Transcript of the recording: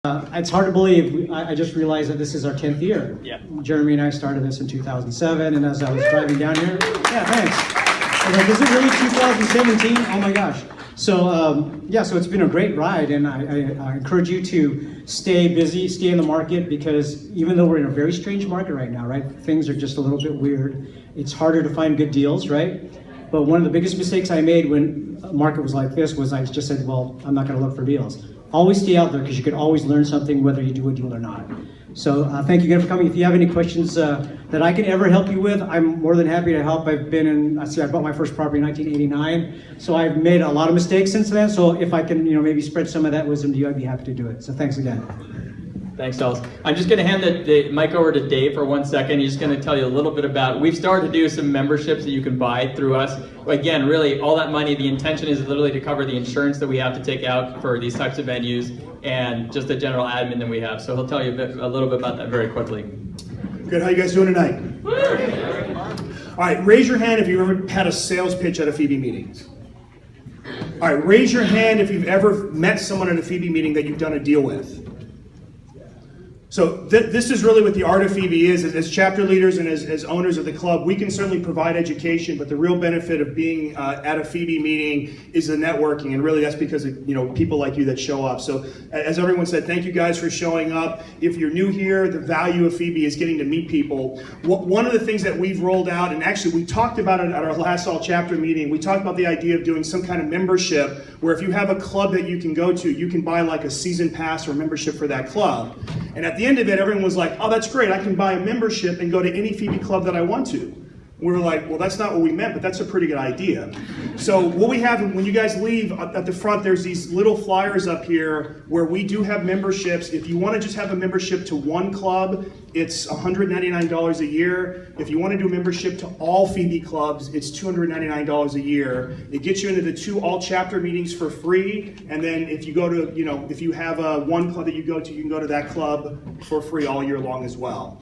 It's hard to believe. I just realized that this is our 10th year. Yeah. Jeremy and I started this in 2007, and as I was driving down here, yeah, thanks. I was like, is it really 2017? Oh my gosh. So so it's been a great ride, and I encourage you to stay busy, stay in the market, because even though we're in a very strange market right now, right? Things are just a little bit weird. It's harder to find good deals, right? But one of the biggest mistakes I made when a market was like this was I just said, well, I'm not going to look for deals. Always stay out there, because you can always learn something whether you do a deal or not. So thank you again for coming. If you have any questions that I can ever help you with, I'm more than happy to help. I've been in, I bought my first property in 1989, so I've made a lot of mistakes since then. So if I can, maybe spread some of that wisdom to you, I'd be happy to do it. So thanks again. Thanks, Ellis. I'm just going to hand the mic over to Dave for 1 second. He's going to tell you a little bit about, we've started to do some memberships that you can buy through us. Again, really, all that money, the intention is literally to cover the insurance that we have to take out for these types of venues and just the general admin that we have. So he'll tell you a little bit about that very quickly. Good, how you guys doing tonight? All right, raise your hand if you've ever had a sales pitch at a FIBI meeting. All right, raise your hand if you've ever met someone at a FIBI meeting that you've done a deal with. So this is really what the art of FIBI is. As chapter leaders and as owners of the club, we can certainly provide education, but the real benefit of being at a FIBI meeting is the networking, and really that's because of people like you that show up. So as everyone said, thank you guys for showing up. If you're new here, the value of FIBI is getting to meet people. One of the things that we've rolled out, and actually we talked about it at our last all chapter meeting, we talked about the idea of doing some kind of membership where if you have a club that you can go to, you can buy like a season pass or membership for that club. And at the end of it, everyone was like, oh, that's great. I can buy a membership and go to any FIBI club that I want to. We were like, well, that's not what we meant, but that's a pretty good idea. So what we have, when you guys leave, at the front, there's these little flyers up here where we do have memberships. If you want to just have a membership to one club, it's $199 a year. If you want to do a membership to all FIBI clubs, it's $299 a year. It gets you into the 2 all chapter meetings for free. And then if you go to, if you have one club that you can go to that club for free all year long as well.